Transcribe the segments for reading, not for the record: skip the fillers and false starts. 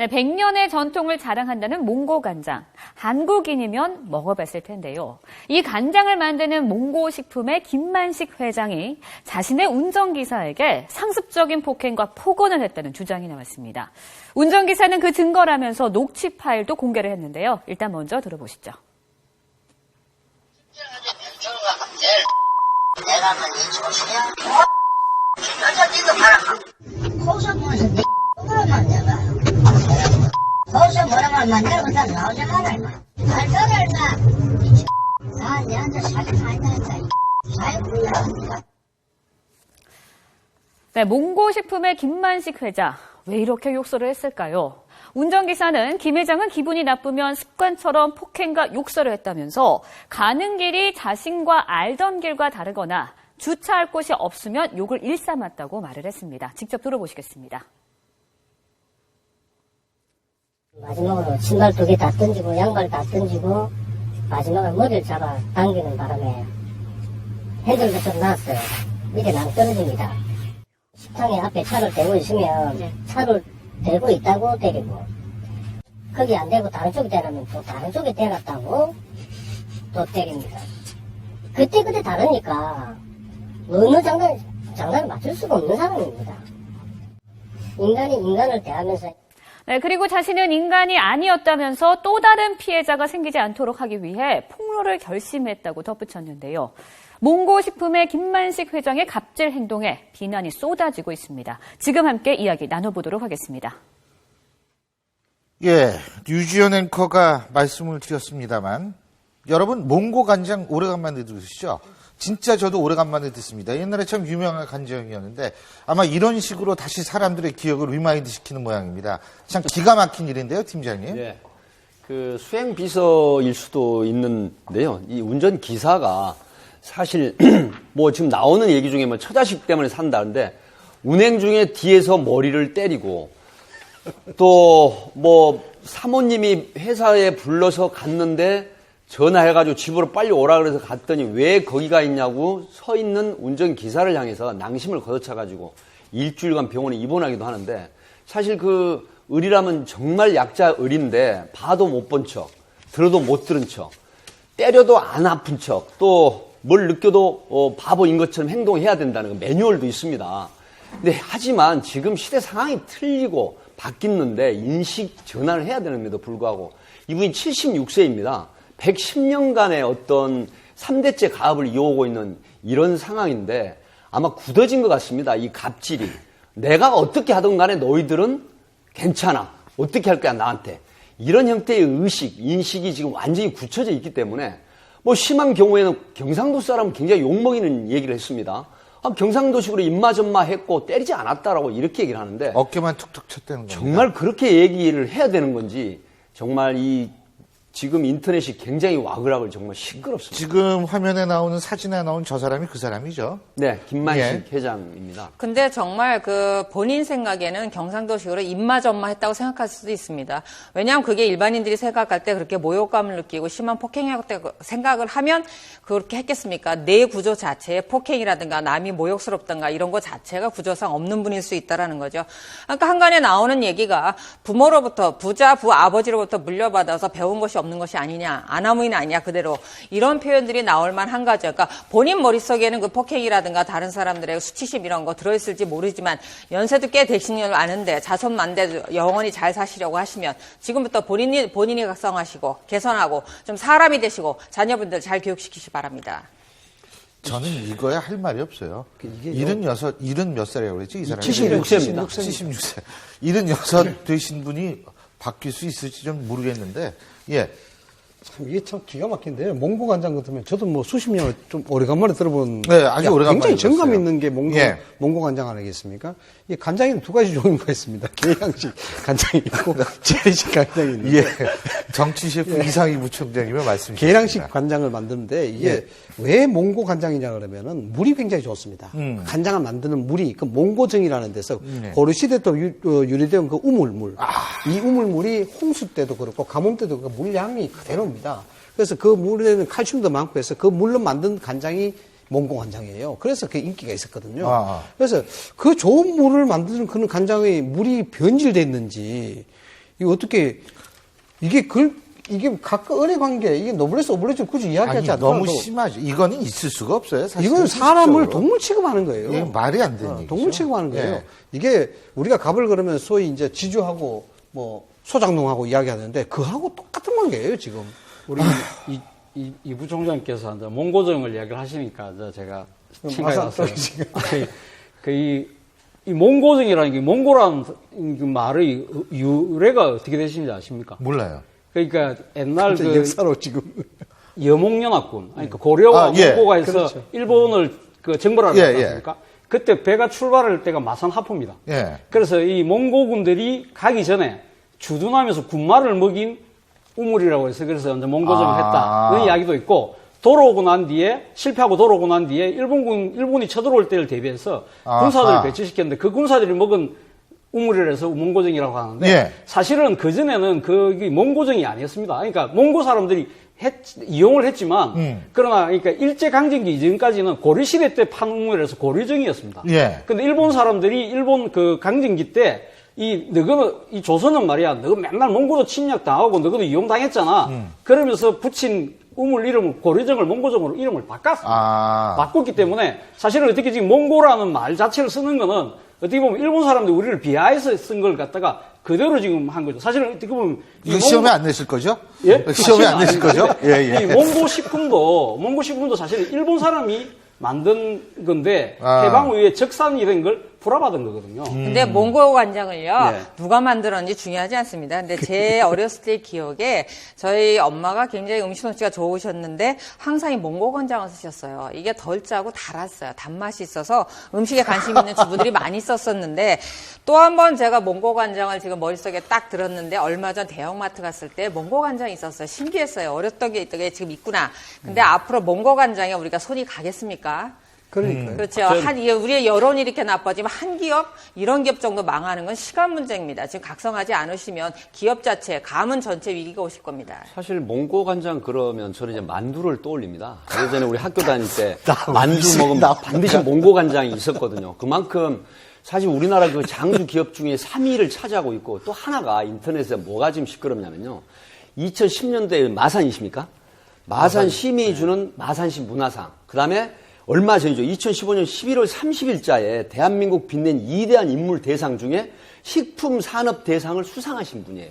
네, 100년의 전통을 자랑한다는 몽고 간장. 한국인이면 먹어봤을 텐데요. 이 간장을 만드는 몽고 식품의 김만식 회장이 자신의 운전기사에게 상습적인 폭행과 폭언을 했다는 주장이 나왔습니다. 운전기사는 그 증거라면서 녹취 파일도 공개를 했는데요. 일단 먼저 들어보시죠. 내가 한번 이 조심해야 여자끼도 봐라. 거기서 보면서 네 X만 내가 거기서 뭐라고 하면 내가 나오잖아 임마. 알잖아 임마. 나 내한테 사기 많이 당했다. 사기꾼이야. 네, 몽고 식품의 김만식 회장. 왜 이렇게 욕설을 했을까요? 운전기사는 김 회장은 기분이 나쁘면 습관처럼 폭행과 욕설을 했다면서 가는 길이 자신과 알던 길과 다르거나 주차할 곳이 없으면 욕을 일삼았다고 말을 했습니다. 직접 들어보시겠습니다. 마지막으로 신발 2개 다 던지고 양발 다 던지고 마지막으로 머리를 잡아 당기는 바람에 핸들도 좀 나왔어요. 밑에 낭 떨어집니다. 식당에 앞에 차를 대고 있으면 차를 대고 있다고 때리고 거기 안 대고 다른 쪽에 대라면 또 다른 쪽에 대놨다고 또 때립니다. 그때 다르니까 어느 장단을 맞출 수가 없는 사람입니다. 인간이 인간을 대하면서 네, 그리고 자신은 인간이 아니었다면서 또 다른 피해자가 생기지 않도록 하기 위해 폭로를 결심했다고 덧붙였는데요. 몽고 식품의 김만식 회장의 갑질 행동에 비난이 쏟아지고 있습니다. 지금 함께 이야기 나눠보도록 하겠습니다. 예, 류지연 앵커가 말씀을 드렸습니다만 여러분 몽고 간장 오래간만에 들으시죠? 진짜 저도 오래간만에 듣습니다. 옛날에 참 유명한 간장이었는데 아마 이런 식으로 다시 사람들의 기억을 리마인드 시키는 모양입니다. 참 기가 막힌 일인데요, 팀장님. 예. 그 수행 비서일 수도 있는데요. 이 운전 기사가 사실 뭐 지금 나오는 얘기 중에 뭐 처자식 때문에 산다는데 운행 중에 뒤에서 머리를 때리고 또 뭐 사모님이 회사에 불러서 갔는데 전화해가지고 집으로 빨리 오라 그래서 갔더니 왜 거기가 있냐고 서 있는 운전기사를 향해서 낭심을 걷어차가지고 일주일간 병원에 입원하기도 하는데 사실 그 을이라면 정말 약자 을인데 봐도 못 본 척, 들어도 못 들은 척, 때려도 안 아픈 척, 또 뭘 느껴도 바보인 것처럼 행동해야 된다는 그 매뉴얼도 있습니다. 근데 하지만 지금 시대 상황이 틀리고 바뀌는데 인식 전환을 해야 되는데도 불구하고 이분이 76세입니다. 110년간의 어떤 3대째 가업을 이어오고 있는 이런 상황인데 아마 굳어진 것 같습니다. 이 갑질이. 내가 어떻게 하든 간에 너희들은 괜찮아. 어떻게 할 거야 나한테. 이런 형태의 의식, 인식이 지금 완전히 굳혀져 있기 때문에 뭐 심한 경우에는 경상도 사람은 굉장히 욕먹이는 얘기를 했습니다. 경상도식으로 입마전마 했고 때리지 않았다라고 이렇게 얘기를 하는데 어깨만 툭툭 쳤다는 겁니다. 정말 그렇게 얘기를 해야 되는 건지 정말 이 지금 인터넷이 굉장히 와글와글 정말 시끄럽습니다. 지금 화면에 나오는 사진에 나온 저 사람이 그 사람이죠? 네, 김만식 회장입니다. 근데 정말 그 본인 생각에는 경상도식으로 입마전마 했다고 생각할 수도 있습니다. 왜냐하면 그게 일반인들이 생각할 때 그렇게 모욕감을 느끼고 심한 폭행이라고 생각을 하면 그렇게 했겠습니까? 내 구조 자체에 폭행이라든가 남이 모욕스럽던가 이런 거 자체가 구조상 없는 분일 수 있다라는 거죠. 그러니까 한간에 나오는 얘기가 부모로부터 부자 부아버지로부터 물려받아서 배운 것이 없는 것이 아니냐, 아나무인 아니냐 그대로 이런 표현들이 나올 만한 거죠. 그러니까 본인 머릿속에는 그 폭행이라든가 다른 사람들의 수치심 이런 거 들어있을지 모르지만 연세도 꽤 되신 줄 아는데 자손만대 영원히 잘 사시려고 하시면 지금부터 본인이 각성하시고 개선하고 좀 사람이 되시고 자녀분들 잘 교육시키시 바랍니다. 저는 이거에 할 말이 없어요. 76 몇 살이라고 그랬지? 이 사람이? 76세입니다. 76세. 76 되신 분이 바뀔 수 있을지 좀 모르겠는데, 예. 참, 이게 참 기가 막힌데요. 몽고 간장 같으면 저도 뭐 수십 년을 좀 오래간만에 들어본. 네, 아주 오래간만에 굉장히 정감 들었어요. 있는 게 몽고 간장 아니겠습니까? 이 간장에는 2가지 종류가 있습니다. 계양식 간장이 있고, 재래식 간장이 있는데. 예. 정치 셰프 이상희 부총장님의 말씀이십니다. 계량식 간장을 만드는데 이게 왜 몽고 간장이냐 그러면은 물이 굉장히 좋습니다. 간장을 만드는 물이 그 몽고정이라는 데서 고려시대 때 유래된 그 우물물. 이 우물물이 홍수 때도 그렇고 가뭄 때도 그 물량이 그대로입니다. 그래서 그 물에는 칼슘도 많고 해서 그 물로 만든 간장이 몽고 간장이에요. 그래서 그 인기가 있었거든요. 그래서 그 좋은 물을 만드는 그런 간장의 물이 변질됐는지 이게 어떻게 이게 각각 은혜 관계 이게 노블레스 오블레스를 굳이 이야기하지 아니, 않더라도 너무 심하죠. 이거는 있을 수가 없어요. 사실 이건 사람을 동물 취급하는 거예요. 이게 말이 안 되는 얘기죠. 동물 취급하는 거예요. 예. 이게 우리가 갑을 그러면 소위 이제 지주하고 뭐 소장농하고 이야기하는데 그하고 똑같은 관계예요 지금. 우리 이 부총장께서 이제 몽고정을 이야기를 하시니까 제가 생각이 났어요. 이 몽고정이라는 게 몽고라는 그 말의 유래가 어떻게 되시는지 아십니까? 몰라요. 그러니까 옛날 그 역사로 지금 여몽연합군, 그러니까 고려와 예. 몽고가 해서 그렇죠. 일본을 그 정벌하러 예, 갔지 예. 않습니까? 그때 배가 출발할 때가 마산 하포입니다. 예. 그래서 이 몽고군들이 가기 전에 주둔하면서 군마를 먹인 우물이라고 해서 그래서 이제 몽고정을 했다. 그런 이야기도 있고, 돌아오고 난 뒤에, 실패하고 돌아오고 난 뒤에 일본이 쳐들어올 때를 대비해서 군사들을 아하. 배치시켰는데 그 군사들이 먹은 우물이라서 몽고정이라고 하는데 예. 사실은 그전에는 그게 몽고정이 아니었습니다. 그러니까 몽고 사람들이 이용을 했지만 그러나 그러니까 일제강점기 이전까지는 고려시대 때 판 우물이라서 고려정이었습니다. 예. 근데 일본 사람들이 일본 그 강점기 때 너희는 이 조선은 말이야, 너희 맨날 몽고도 침략 당하고 너희도 이용당했잖아. 그러면서 붙인 우물 이름을 고려정을 몽고정으로 이름을 바꿨기 때문에 사실은 어떻게 지금 몽고라는 말 자체를 쓰는 거는 어떻게 보면 일본 사람들이 우리를 비하해서 쓴 걸 갖다가 그대로 지금 한 거죠. 사실은 어떻게 보면 이거 시험에 안 내실 거죠? 예? 시험에 안 내실 거죠? 예, 예. 이 몽고식품도 사실 일본 사람이 만든 건데 아. 해방 후에 적산이 된 걸 불화받은 거거든요. 근데 몽고 간장을요, 네. 누가 만들었는지 중요하지 않습니다. 근데 제 어렸을 때 기억에 저희 엄마가 굉장히 음식 솜씨가 좋으셨는데 항상 이 몽고 간장을 쓰셨어요. 이게 덜 짜고 달았어요. 단맛이 있어서 음식에 관심 있는 주부들이 많이 썼었는데 또 한 번 제가 몽고 간장을 지금 머릿속에 딱 들었는데 얼마 전 대형마트 갔을 때 몽고 간장이 있었어요. 신기했어요. 어렸던 게 있던 게 지금 있구나. 근데 앞으로 몽고 간장에 우리가 손이 가겠습니까? 그러니까요. 그렇죠. 우리의 여론이 이렇게 나빠지면 한 기업, 이런 기업 정도 망하는 건 시간 문제입니다. 지금 각성하지 않으시면 기업 자체, 가문 전체 위기가 오실 겁니다. 사실 몽고 간장 그러면 저는 이제 만두를 떠올립니다. 예전에 우리 학교 다닐 때 만두 먹으면 반드시 몽고 간장이 있었거든요. 그만큼 사실 우리나라 그 장주 기업 중에 3위를 차지하고 있고 또 하나가 인터넷에 뭐가 지금 시끄럽냐면요. 2010년도에 마산이십니까? 마산 시민이 주는 마산시 문화상. 그 다음에 얼마 전이죠. 2015년 11월 30일자에 대한민국 빛낸 위대한 인물 대상 중에 식품산업 대상을 수상하신 분이에요.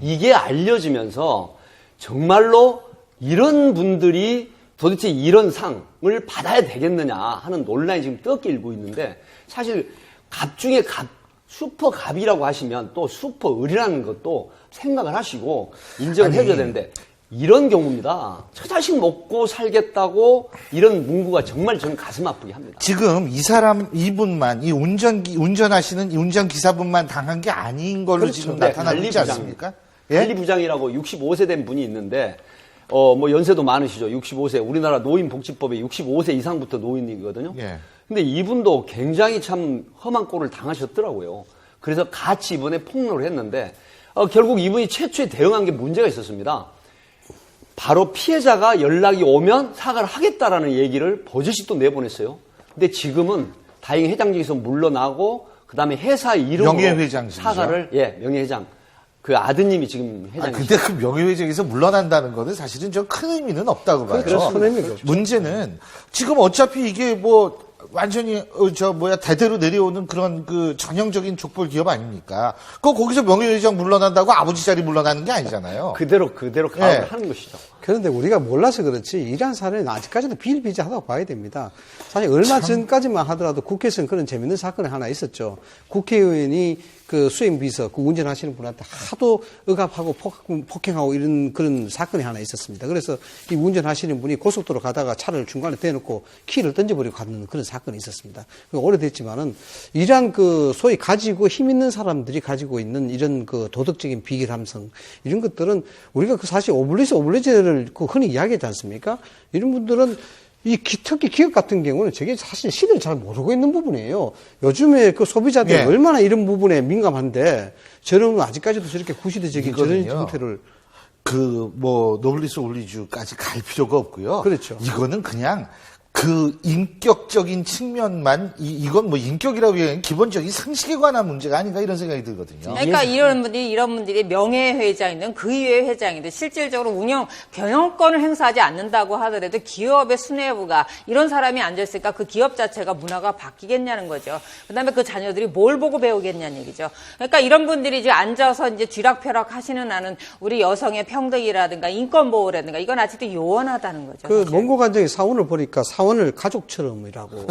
이게 알려지면서 정말로 이런 분들이 도대체 이런 상을 받아야 되겠느냐 하는 논란이 지금 떡일고 있는데 사실 갑 중에 갑, 슈퍼갑이라고 하시면 또 슈퍼을이라는 것도 생각을 하시고 인정을 해줘야 되는데 이런 경우입니다. 처자식 먹고 살겠다고 이런 문구가 정말 저는 가슴 아프게 합니다. 지금 이분만, 운전하시는 이 운전기사분만 당한 게 아닌 걸로 그렇죠. 지금 네, 나타나고 있지 않습니까? 예? 관리부장이라고 65세 된 분이 있는데, 뭐 연세도 많으시죠. 65세. 우리나라 노인복지법에 65세 이상부터 노인이거든요. 예. 근데 이분도 굉장히 참 험한 꼴을 당하셨더라고요. 그래서 같이 이번에 폭로를 했는데, 결국 이분이 최초에 대응한 게 문제가 있었습니다. 바로 피해자가 연락이 오면 사과를 하겠다라는 얘기를 버젓이 또 내보냈어요. 근데 지금은 다행히 회장직에서 물러나고 그다음에 회사 이름으로 명예회장직이죠? 사과를 명예회장 그 아드님이 지금 회장이시죠. 근데 그 명예회장에서 물러난다는 거는 사실은 좀 큰 의미는 없다고 봐요. 그렇죠. 큰 의미가 없죠. 문제는 지금 어차피 이게 뭐 완전히 대대로 내려오는 그런 그 전형적인 족벌 기업 아닙니까? 거기서 명예회장 물러난다고 아버지 자리 물러나는 게 아니잖아요. 그대로 가을 하는 것이죠. 그런데 우리가 몰라서 그렇지 이러한 사례는 아직까지도 비일비재하다고 봐야 됩니다. 사실 얼마 전까지만 하더라도 국회에서는 그런 재밌는 사건이 하나 있었죠. 국회의원이 그 수행비서, 그 운전하시는 분한테 하도 억압하고 폭행하고 이런 그런 사건이 하나 있었습니다. 그래서 이 운전하시는 분이 고속도로 가다가 차를 중간에 대놓고 키를 던져버리고 가는 그런 사건이 있었습니다. 오래됐지만은 이러한 그 소위 가지고 힘 있는 사람들이 가지고 있는 이런 그 도덕적인 비결함성 이런 것들은 우리가 그 사실 오블리제를 그 흔히 이야기하지 않습니까? 이런 분들은 특히 기업 같은 경우는 저게 사실 시대를 잘 모르고 있는 부분이에요. 요즘에 그 소비자들이 예. 얼마나 이런 부분에 민감한데 저는 아직까지도 저렇게 구시대적인 저런 이거는요. 형태를 노블리스 올리주까지 갈 필요가 없고요. 그렇죠. 이거는 그냥 그 인격적인 측면만 이건 뭐 인격이라고 하기에는 기본적인 상식에 관한 문제가 아닌가 이런 생각이 들거든요. 그러니까 이런 분들이 명예회장이든 그 이외의 회장이든 실질적으로 경영권을 행사하지 않는다고 하더라도 기업의 수뇌부가 이런 사람이 앉아있으니까 그 기업 자체가 문화가 바뀌겠냐는 거죠. 그다음에 그 자녀들이 뭘 보고 배우겠냐는 얘기죠. 그러니까 이런 분들이 이제 앉아서 이제 쥐락펴락 하시는 한은 우리 여성의 평등이라든가 인권보호라든가 이건 아직도 요원하다는 거죠. 그 사실. 몽고 간장의 사원을 보니까 사원을 가족처럼이라고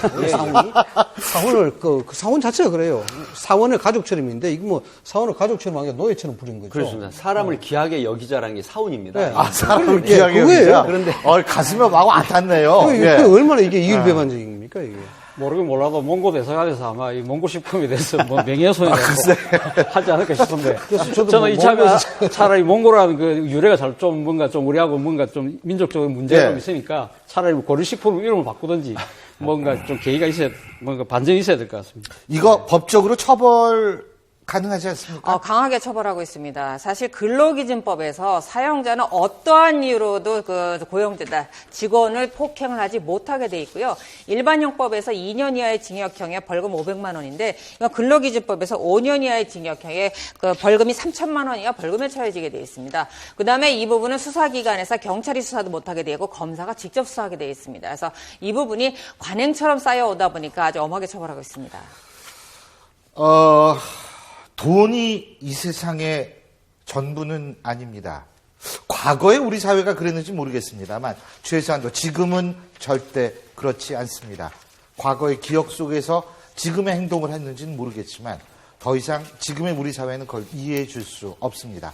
그러니까 사원을 그 사원 자체가 그래요. 사원을 가족처럼인데 이거 뭐 사원을 가족처럼 하는 게 노예처럼 부린 거죠. 그렇습니다. 사람을 귀하게 여기자라는 게 사원입니다. 네. 사람을 예, 귀하게 그거예요. 여기자. 그런데 가슴에 막 와닿네요. 이게 예. 얼마나 이게 이율배반적입니까 이게? 모르긴 몰라도 몽고 대사관에서 아마 이 몽고 식품에 대해서 뭐 명예훼손이 하지 않을까 싶은데. 저는 뭐 이참에 차라리 몽고라는 그 유래가 좀 뭔가 좀 우리하고 뭔가 좀 민족적인 문제가 좀 있으니까 차라리 고려식품 이름을 바꾸든지 뭔가 좀 계기가 있어야, 뭔가 반전이 있어야 될 것 같습니다. 이거 법적으로 처벌 가능하지 않습니까? 강하게 처벌하고 있습니다. 사실 근로기준법에서 사용자는 어떠한 이유로도 그 고용되다 직원을 폭행을 하지 못하게 돼 있고요. 일반형법에서 2년 이하의 징역형에 벌금 500만 원인데 이건 근로기준법에서 5년 이하의 징역형에 그 벌금이 3천만 원 이하 벌금에 처해지게 돼 있습니다. 그다음에 이 부분은 수사기관에서 경찰이 수사도 못하게 되고 검사가 직접 수사하게 돼 있습니다. 그래서 이 부분이 관행처럼 쌓여오다 보니까 아주 엄하게 처벌하고 있습니다. 돈이 이 세상의 전부는 아닙니다. 과거에 우리 사회가 그랬는지 모르겠습니다만 최소한도 지금은 절대 그렇지 않습니다. 과거의 기억 속에서 지금의 행동을 했는지는 모르겠지만 더 이상 지금의 우리 사회는 그걸 이해해 줄 수 없습니다.